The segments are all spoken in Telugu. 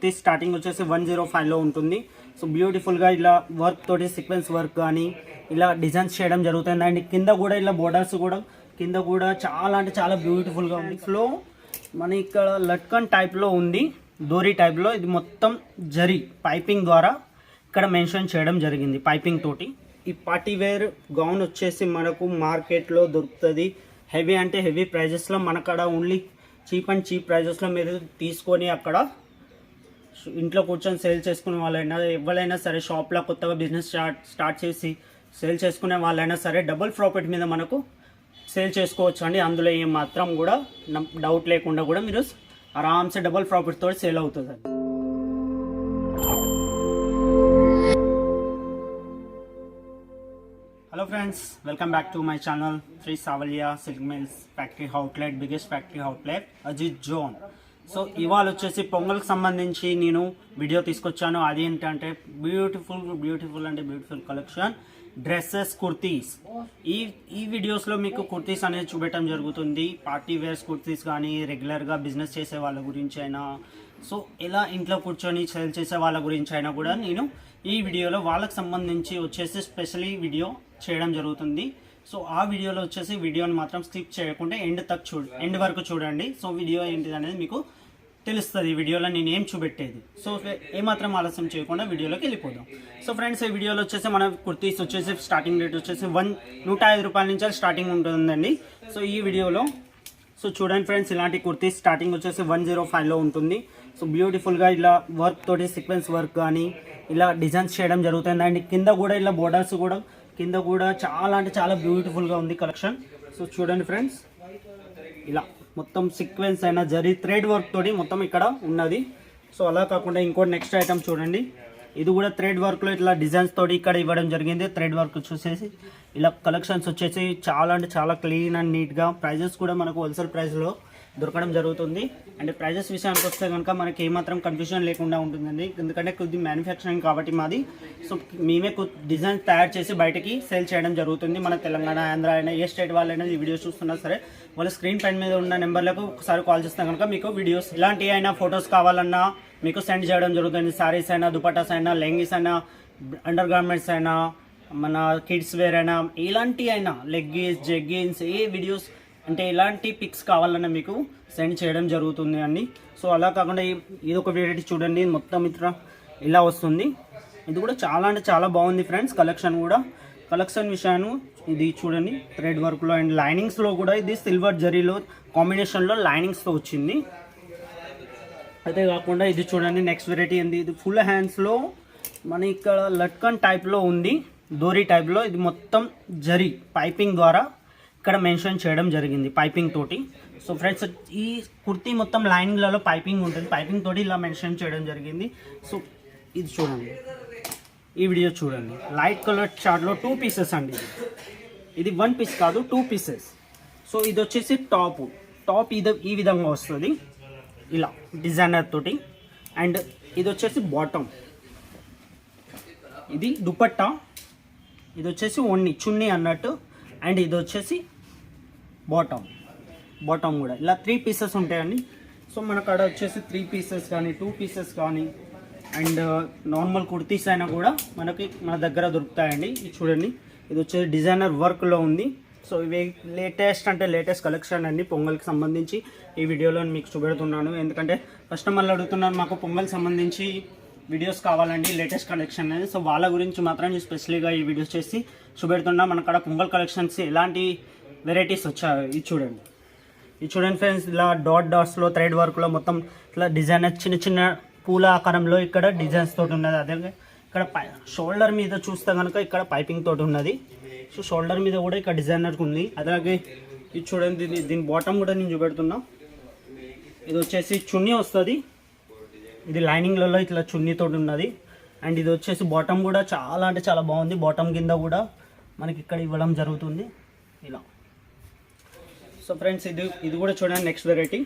కుర్తీ స్టార్టింగ్ వచ్చేసి 105లో ఉంటుంది. సో బ్యూటిఫుల్గా ఇలా వర్క్ తోటి సీక్వెన్స్ వర్క్ కానీ ఇలా డిజైన్స్ చేయడం జరుగుతుంది. అండ్ కింద కూడా ఇలా బోర్డర్స్ కూడా కింద కూడా చాలా అంటే చాలా బ్యూటిఫుల్గా ఉంది. ఫ్లో మన ఇక్కడ లట్కన్ టైప్లో ఉంది, డోరీ టైప్లో. ఇది మొత్తం జరీ పైపింగ్ ద్వారా ఇక్కడ మెన్షన్ చేయడం జరిగింది పైపింగ్ తోటి. ఈ పార్టీ వేర్ గౌన్ వచ్చేసి మనకు మార్కెట్లో దొరుకుతుంది. హెవీ అంటే హెవీ ప్రైజెస్లో మనకడ ఓన్లీ చీప్ అండ్ చీప్ ప్రైజెస్లో మీరు తీసుకొని అక్కడ ఇంట్లో కూర్చొని సేల్ చేసుకునే వాళ్ళైనా ఎవరైనా సరే షాప్లో కొత్తగా బిజినెస్ స్టార్ట్ చేసి సేల్ చేసుకునే వాళ్ళైనా సరే డబుల్ ప్రాఫిట్ మీద మనకు సేల్ చేసుకోవచ్చు అండి. అందులో ఏం మాత్రం కూడా డౌట్ లేకుండా కూడా మీరు ఆరామ్సే డబుల్ ప్రాఫిట్ తోటి సేల్ అవుతుంది. Hello friends, welcome back to my channel Shri Savaliya silk mills factory outlet, biggest factory outlet Ajit zone. So ఇవాళ వచ్చేసి పొంగల్కి సంబంధించి నేను వీడియో తీసుకొచ్చాను. అది ఏంటంటే బ్యూటిఫుల్ అంటే బ్యూటిఫుల్ కలెక్షన్ డ్రెస్సెస్, కుర్తీస్. ఈ వీడియోస్లో మీకు కుర్తీస్ అనేది చూపెట్టడం జరుగుతుంది. పార్టీ వేర్స్ కుర్తీస్ కానీ రెగ్యులర్గా బిజినెస్ చేసే వాళ్ళ గురించి అయినా, సో ఇలా ఇంట్లో కూర్చొని సేల్ చేసే వాళ్ళ గురించి అయినా కూడా నేను ఈ వీడియోలో వాళ్ళకి సంబంధించి వచ్చేసి స్పెషల్లీ వీడియో చేయడం జరుగుతుంది. సో ఆ వీడియోలో వచ్చేసి వీడియోని మాత్రం స్కిప్ చేయకుండా ఎండ్ వరకు చూడండి. సో వీడియో ఏంటిది అనేది మీకు తెలుస్తుంది. ఈ వీడియోలో నేను ఏం చూపెట్టేది. సో ఏమాత్రం ఆలస్యం చేయకుండా వీడియోలోకి వెళ్ళిపోదాం. సో ఫ్రెండ్స్, ఈ వీడియోలో వచ్చేసి మన కుర్తీస్ వచ్చేసి స్టార్టింగ్ రేట్ వచ్చేసి 105 రూపాయల నుంచి స్టార్టింగ్ ఉంటుందండి. సో ఈ వీడియోలో సో చూడండి ఫ్రెండ్స్, ఇలాంటి కుర్తీస్ స్టార్టింగ్ వచ్చేసి 105లో ఉంటుంది. సో బ్యూటిఫుల్గా ఇలా వర్క్ తోటి సీక్వెన్స్ వర్క్ కానీ ఇలా డిజైన్స్ చేయడం జరుగుతుంది. అండ్ కింద కూడా ఇలా బోర్డర్స్ కూడా కింద కూడా చాలా అంటే చాలా బ్యూటిఫుల్గా ఉంది కలెక్షన్. సో చూడండి ఫ్రెండ్స్, ఇలా మొత్తం సీక్వెన్స్ అయినా జరీ థ్రెడ్ వర్క్ తోటి మొత్తం ఇక్కడ ఉన్నది. సో అలా కాకుండా ఇంకోటి నెక్స్ట్ ఐటమ్ చూడండి, ఇది కూడా థ్రెడ్ వర్క్లో ఇట్లా డిజైన్స్ తోటి ఇక్కడ ఇవ్వడం జరిగింది. థ్రెడ్ వర్క్ చూసేసి ఇలా కలెక్షన్స్ వచ్చేసి చాలా అంటే చాలా క్లీన్ అండ్ నీట్గా, ప్రైజెస్ కూడా మనకు హోల్సేల్ ప్రైస్లో దొరకడం జరుగుతుంది. అండ్ ప్రైజెస్ విషయానికి వస్తే కనుక మనకి ఏమాత్రం కన్ఫ్యూజన్ లేకుండా ఉంటుందండి. ఎందుకంటే కొద్ది మ్యానుఫ్యాక్చరింగ్ కాబట్టి మాది. సో మేమే డిజైన్ తయారు చేసి బయటకి సేల్ చేయడం జరుగుతుంది. మన తెలంగాణ, ఆంధ్ర అయినా ఏ స్టేట్ వాళ్ళైనా ఈ వీడియోస్ చూస్తున్నా సరే వాళ్ళ స్క్రీన్ పైన మీద ఉన్న నెంబర్లకు ఒకసారి కాల్ చేస్తే కనుక మీకు వీడియోస్ ఇలాంటి అయినా ఫొటోస్ కావాలన్నా మీకు సెండ్ చేయడం జరుగుతుంది. శారీస్ అయినా, దుపట్టాస్ అయినా, లెంగిస్ అయినా, అండర్ గార్మెంట్స్ అయినా, మన కిడ్స్ వేర్ అయినా, ఇలాంటి అయినా లెగ్గిన్స్, జెగ్గిన్స్, ఏ వీడియోస్ అంటే ఇలాంటి పిక్స్ కావాలన్నా మీకు సెండ్ చేయడం జరుగుతుంది అండి. సో అలా కాకుండా ఇది ఒక వెరైటీ చూడండి, మొత్తం ఇట్లా ఇలా వస్తుంది. ఇది కూడా చాలా అంటే చాలా బాగుంది ఫ్రెండ్స్. కలెక్షన్ విషయాన్ని ఇది చూడండి, థ్రెడ్ వర్క్లో అండ్ లైనింగ్స్లో కూడా ఇది సిల్వర్ జరీలో కాంబినేషన్లో లైనింగ్స్తో వచ్చింది. అయితే కాకుండా ఇది చూడండి నెక్స్ట్ వెరైటీ ఏంది, ఇది ఫుల్ హ్యాండ్స్లో మన ఇక్కడ లట్కన్ టైప్లో ఉంది, డోరీ టైప్లో. ఇది మొత్తం జరీ పైపింగ్ ద్వారా ఇక్కడ మెన్షన్ చేయడం జరిగింది పైపింగ్ తోటి. సో ఫ్రెండ్స్, ఈ కుర్తీ మొత్తం లైనింగ్లలో పైపింగ్ ఉంటుంది, పైపింగ్ తోటి ఇలా మెన్షన్ చేయడం జరిగింది. సో ఇది చూడండి, ఈ వీడియో చూడండి, లైట్ కలర్ చార్ట్లో 2 పీసెస్ అండి. ఇది 1 పీస్ కాదు, 2 పీసెస్. సో ఇది వచ్చేసి టాప్ ఈ విధంగా వస్తుంది ఇలా డిజైనర్ తోటి. అండ్ ఇది వచ్చేసి బాటమ్, ఇది దుపట్టా, ఇది వచ్చేసి ఓన్లీ చున్నీ అన్నట్టు. అండ్ ఇది వచ్చేసి బాటమ్ కూడా ఇలా 3 పీసెస్ ఉంటాయండి. సో మనకు అక్కడ వచ్చేసి 3 పీసెస్ కానీ 2 పీసెస్ కానీ అండ్ నార్మల్ కుర్తీస్ అయినా కూడా మన దగ్గర దొరుకుతాయండి. ఇది చూడండి, ఇది వచ్చేసి డిజైనర్ వర్క్లో ఉంది. సో ఇవి లేటెస్ట్ కలెక్షన్ అండి పొంగల్కి సంబంధించి ఈ వీడియోలో మీకు చూపెడుతున్నాను. ఎందుకంటే కస్టమర్లు అడుగుతున్నారు మాకు పొంగల్ సంబంధించి వీడియోస్ కావాలండి, లేటెస్ట్ కలెక్షన్ అనేది. సో వాళ్ళ గురించి మాత్రం స్పెషల్గా ఈ వీడియోస్ చేసి చూపెడుతున్నా. మన కాడ పొంగల్ కలెక్షన్స్ ఎలాంటి వెరైటీస్ వచ్చాయి ఇది చూడండి ఫ్రెండ్స్, ఇలా డాట్స్లో థ్రెడ్ వర్క్లో మొత్తం ఇట్లా డిజైనర్ చిన్న పూల ఆకారంలో ఇక్కడ డిజైన్స్ తోటి ఉన్నది. అదే ఇక్కడ షోల్డర్ మీద చూస్తే కనుక ఇక్కడ పైపింగ్ తోటి ఉన్నది. సో షోల్డర్ మీద కూడా ఇక్కడ డిజైనర్ ఉంది. అలాగే ఇది చూడండి, దీని బాటమ్ కూడా నేను చూపెడుతున్నా. ఇది వచ్చేసి చున్నీ వస్తుంది, ఇది లైనింగ్లలో ఇట్లా చున్నీతో ఉన్నది. అండ్ ఇది వచ్చేసి బాటమ్ కూడా చాలా అంటే చాలా బాగుంది. బాటమ్ కింద కూడా మనకి ఇక్కడ ఇవ్వడం జరుగుతుంది ఇలా. సో ఫ్రెండ్స్, ఇది కూడా చూడండి నెక్స్ట్ వెరైటీ.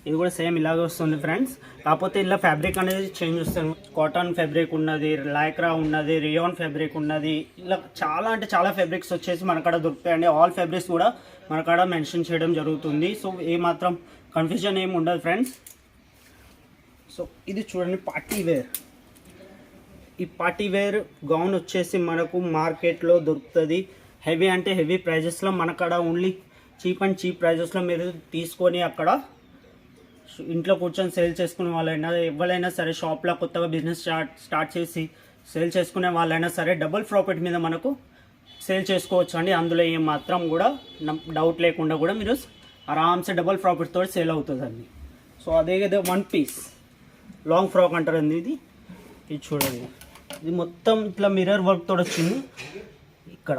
ఇది కూడా సేమ్ ఇలాగే వస్తుంది ఫ్రెండ్స్. కాకపోతే ఇలా ఫ్యాబ్రిక్ అనేది చేంజ్ వస్తుంది. కాటన్ ఫ్యాబ్రిక్ ఉన్నది, లైక్రా ఉన్నది, రియాన్ ఫ్యాబ్రిక్ ఉన్నది, ఇలా చాలా అంటే చాలా ఫ్యాబ్రిక్స్ వచ్చేసి మనకాడ దొరుకుతాయండి. ఆల్ ఫ్యాబ్రిక్స్ కూడా మనకాడ మెన్షన్ చేయడం జరుగుతుంది. సో ఏమాత్రం కన్ఫ్యూజన్ ఏమి ఉండదు ఫ్రెండ్స్. సో ఇది చూడండి పార్టీ వేర్. ఈ పార్టీ వేర్ గౌన్ వచ్చేసి మనకు మార్కెట్లో దొరుకుతుంది. హెవీ అంటే హెవీ ప్రైజెస్లో మనకడ ఓన్లీ చీప్ అండ్ చీప్ ప్రైజెస్లో మీరు తీసుకొని అక్కడ ఇంట్లో కూర్చొని సేల్ చేసుకునే వాళ్ళైనా ఎవరైనా సరే షాప్లో కొత్తగా బిజినెస్ స్టార్ట్ చేసి సేల్ చేసుకునే వాళ్ళైనా సరే డబుల్ ప్రాఫిట్ మీద మనకు సేల్ చేసుకోవచ్చు అండి. అందులో ఏం మాత్రం కూడా డౌట్ లేకుండా కూడా మీరు ఆరామ్సే డబుల్ ప్రాఫిట్ తోటి సేల్ అవుతుందండి. సో అదే కదా వన్ పీస్ లాంగ్ ఫ్రాక్ అంటారు అండి. ఇది చూడండి, ఇది మొత్తం ఇట్లా మిర్రర్ వర్క్ తోటి వచ్చింది. ఇక్కడ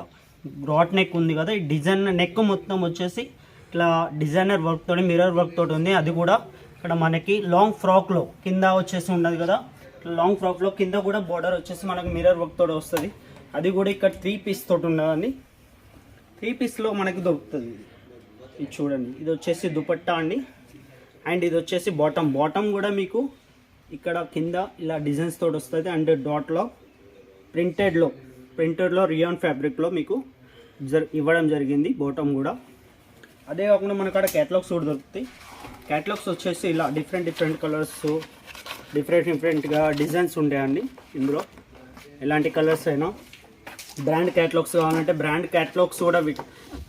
బ్రాడ్ నెక్ ఉంది కదా, ఈ డిజైన్ నెక్ మొత్తం వచ్చేసి ఇట్లా డిజైనర్ వర్క్ తోటి మిర్రర్ వర్క్ తోటి ఉంది. అది కూడా ఇక్కడ మనకి లాంగ్ ఫ్రాక్లో కింద వచ్చేసి ఉండదు కదా, లాంగ్ ఫ్రాక్లో కింద కూడా బోర్డర్ వచ్చేసి మనకి మిర్రర్ వర్క్ తోటి వస్తుంది. అది కూడా ఇక్కడ 3 పీస్ తోటి ఉన్నదండి. 3 పీస్లో మనకి దొరుకుతుంది. ఇది చూడండి, ఇది వచ్చేసి దుపట్టా అండి. అండ్ ఇది వచ్చేసి బాటమ్ కూడా మీకు ఇక్కడ కింద ఇలా డిజైన్స్ తోటి వస్తుంది. అండ్ డాట్లో ప్రింటెడ్లో రియాన్ ఫ్యాబ్రిక్లో మీకు ఇవ్వడం జరిగింది బాటమ్ కూడా. అదే కాకుండా మనకు అక్కడ క్యాటలాగ్స్ కూడా దొరుకుతాయి. క్యాటలాగ్స్ వచ్చేసి ఇలా డిఫరెంట్ కలర్స్ డిఫరెంట్గా డిజైన్స్ ఉంటాయండి. ఇందులో ఎలాంటి కలర్స్ అయినా బ్రాండ్ క్యాటలాగ్స్ కావాలంటే బ్రాండ్ క్యాటలాగ్స్ కూడా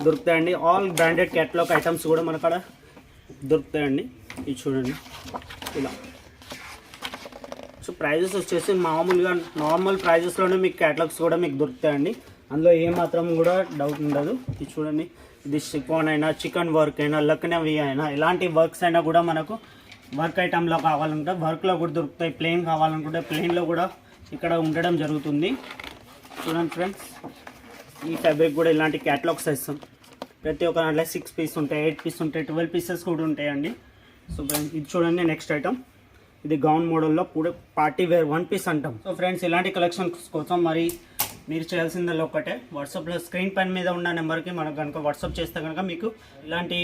దొరుకుతాయండి. ఆల్ బ్రాండెడ్ క్యాటలాగ్ ఐటమ్స్ కూడా మన అక్కడ దొరుకుతాయండి. ఇది చూడండి ఇలా. సో ప్రైజెస్ వచ్చేసి మామూలుగా నార్మల్ ప్రైజెస్లోనే మీకు క్యాటలాగ్స్ కూడా మీకు దొరుకుతాయండి. అందులో ఏమాత్రం కూడా డౌట్ ఉండదు. ఇది చూడండి, ఇది షిఫాన్ అయినా చికెన్ వర్క్ అయినా లక్నవీ అయినా ఎలాంటి వర్క్స్ అయినా కూడా మనకు వర్క్ ఐటెంలో కావాలంటే వర్క్లో కూడా దొరుకుతాయి. ప్లెయిన్ కావాలనుకుంటే ప్లెయిన్లో కూడా ఇక్కడ ఉండడం జరుగుతుంది. చూడండి ఫ్రెండ్స్, ఈ ఫ్యాబ్రిక్ కూడా ఇలాంటి క్యాటలాగ్స్ ఇస్తాం. ప్రతి ఒక్క దాంట్లో 6 పీస్ ఉంటాయి, 8 పీస్ ఉంటాయి, 12 పీసెస్ కూడా ఉంటాయండి. సో ఫ్రెండ్స్ ఇది చూడండి నెక్స్ట్ ఐటమ్. ఇది గౌన్ మోడల్లో కూడా పార్టీ వేర్ 1 పీస్ అంటాం. సో ఫ్రెండ్స్ ఇలాంటి కలెక్షన్స్ కోసం మరి మీరు చేయాల్సిందల్లా ఒకటే, వాట్సాప్లో స్క్రీన్ పైన మీద ఉన్న నెంబర్కి మనకు కనుక వాట్సాప్ చేస్తే కనుక మీకు ఇలాంటి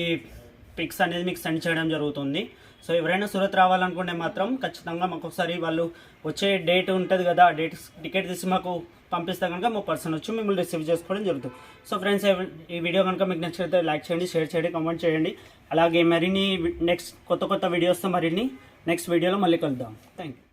పిక్స్ అనేది మీకు సెండ్ చేయడం జరుగుతుంది. సో ఎవరైనా సూరత్ రావాలనుకుంటే మాత్రం ఖచ్చితంగా మాకు ఒకసారి వాళ్ళు వచ్చే డేట్ ఉంటుంది కదా, ఆ డేట్ టికెట్ తీసి మాకు పంపిస్తే కనుక మా పర్సన్ వచ్చి మిమ్మల్ని రిసీవ్ చేసుకోవడం జరుగుతుంది. సో ఫ్రెండ్స్ ఈ వీడియో కనుక మీకు నచ్చితే లైక్ చేయండి, షేర్ చేయండి, కామెంట్ చేయండి. అలాగే మరిన్ని కొత్త వీడియోస్తో మరిన్ని నెక్స్ట్ వీడియోలో మళ్ళీ కలుద్దాం. Thank you.